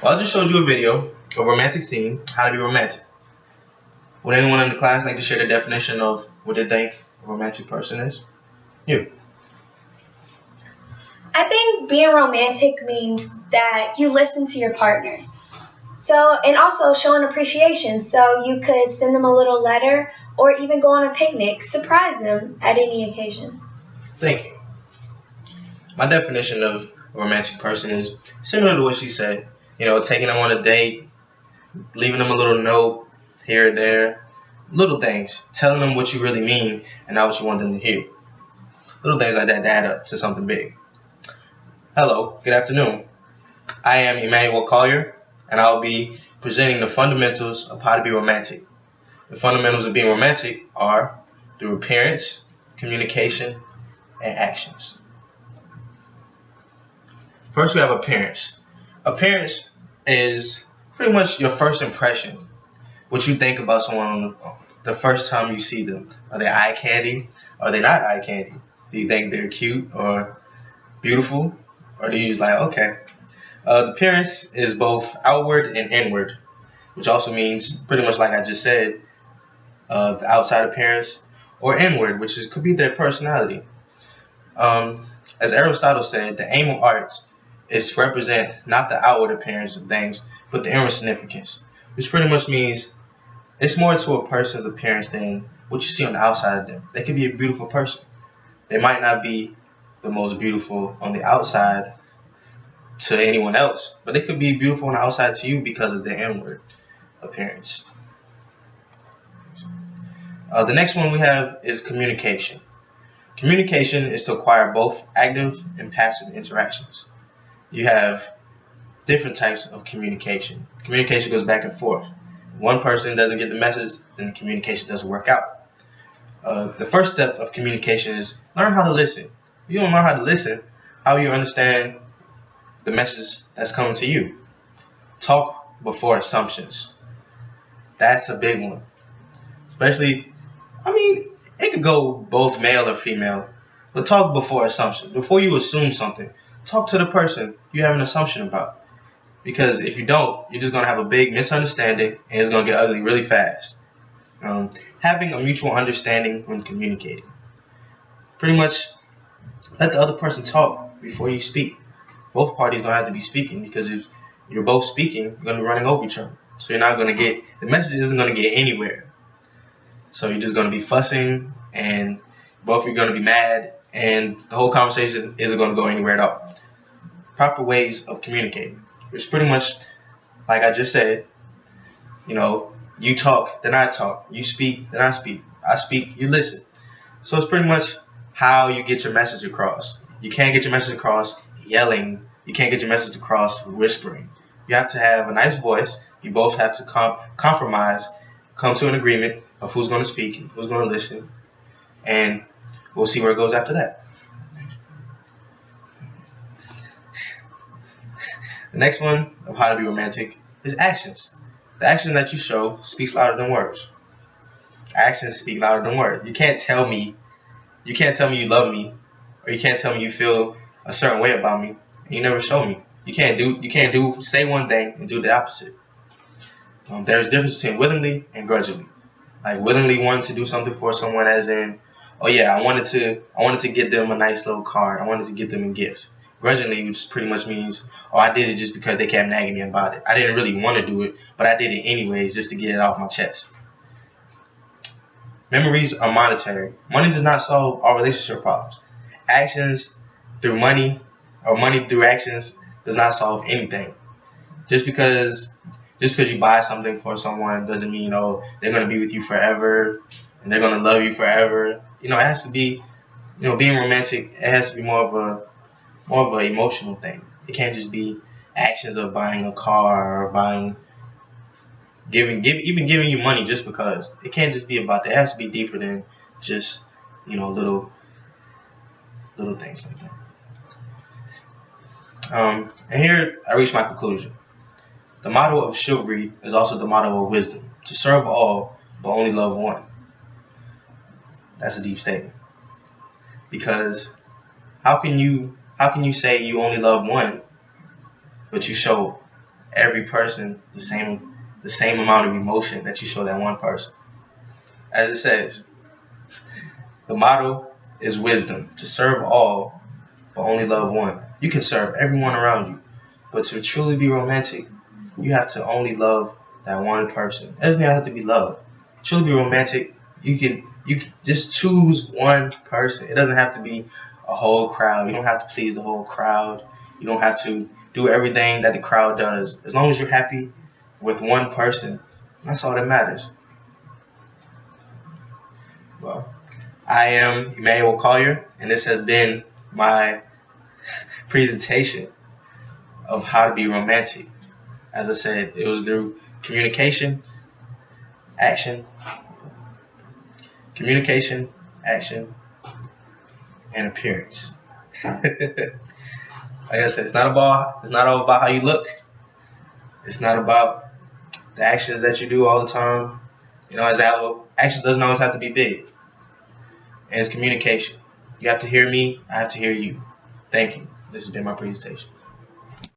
Well, I just showed you a video of a romantic scene, how to be romantic. Would anyone in the class like to share the definition of what they think a romantic person is? You. I think being romantic means that you listen to your partner. And also showing appreciation. So you could send them a little letter or even go on a picnic, surprise them at any occasion. Thank you. My definition of a romantic person is similar to what she said. Taking them on a date, leaving them a little note here or there, little things, telling them what you really mean and not what you want them to hear. Little things like that add up to something big. Hello, good afternoon. I am Emanuel Collier, and I'll be presenting the fundamentals of how to be romantic. The fundamentals of being romantic are through appearance, communication, and actions. First, we have appearance. Appearance is pretty much your first impression, what you think about someone the first time you see them. Are they eye candy? Are they not eye candy? Do you think they're cute or beautiful? Or do you just like, okay? The appearance is both outward and inward, which also means pretty much like I just said, the outside appearance, or inward, which could be their personality. As Aristotle said, the aim of art is to represent not the outward appearance of things, but the inward significance, which pretty much means it's more to a person's appearance than what you see on the outside of them. They could be a beautiful person. They might not be the most beautiful on the outside to anyone else, but they could be beautiful on the outside to you because of their inward appearance. The next one we have is communication. Communication is to acquire both active and passive interactions. You have different types of communication. Communication goes back and forth. If one person doesn't get the message, then the communication doesn't work out. The first step of communication is learn how to listen. If you don't know how to listen, how will you understand the message that's coming to you? Talk before assumptions. That's a big one. Especially, it could go both male or female, but talk before assumption. Before you assume something, talk to the person you have an assumption about. Because if you don't, you're just going to have a big misunderstanding and it's going to get ugly really fast. Having a mutual understanding when communicating. Pretty much let the other person talk before you speak. Both parties don't have to be speaking, because if you're both speaking, you're going to be running over each other. So you're not going to get, the message isn't going to get anywhere. So you're just going to be fussing, and both of you are going to be mad, and the whole conversation isn't going to go anywhere at all. Proper ways of communicating, which pretty much, like I just said, you talk, then I talk. You speak, then I speak. I speak, you listen. So it's pretty much how you get your message across. You can't get your message across yelling. You can't get your message across whispering. You have to have a nice voice. You both have to compromise, come to an agreement of who's going to speak, who's going to listen, and we'll see where it goes after that. The next one of how to be romantic is actions. The action that you show speaks louder than words. Actions speak louder than words. You can't tell me you love me, or you can't tell me you feel a certain way about me, and you never show me. You can't say one thing and do the opposite. There's a difference between willingly and grudgingly. Like willingly wanting to do something for someone, as in, oh yeah, I wanted to get them a nice little card. I wanted to get them a gift. Grudgingly, which pretty much means, oh, I did it just because they kept nagging me about it. I didn't really want to do it, but I did it anyways just to get it off my chest. Memories are monetary. Money does not solve all relationship problems. Actions through money, or money through actions, does not solve anything. Just because you buy something for someone doesn't mean, they're going to be with you forever and they're going to love you forever. It has to be, being romantic, it has to be more of an emotional thing. It can't just be actions of buying a car or even giving you money just because. It can't just be about that. It has to be deeper than just, little things like that. And here I reach my conclusion. The motto of chivalry is also the motto of wisdom: to serve all, but only love one. That's a deep statement. Because how can you say you only love one, but you show every person the same amount of emotion that you show that one person. As it says, the motto is wisdom, to serve all, but only love one. You can serve everyone around you, but to truly be romantic, you have to only love that one person. It doesn't even have to be love. Truly be romantic, you can just choose one person. It doesn't have to be a whole crowd. You don't have to please the whole crowd. You don't have to do everything that the crowd does. As long as you're happy with one person, that's all that matters. Well, I am Emanuel Collier, and this has been my presentation of how to be romantic. As I said, it was through communication, action, and appearance. Like I said, it's not all about how you look. It's not about the actions that you do all the time. Actions doesn't always have to be big. And it's communication. You have to hear me, I have to hear you. Thank you. This has been my presentation.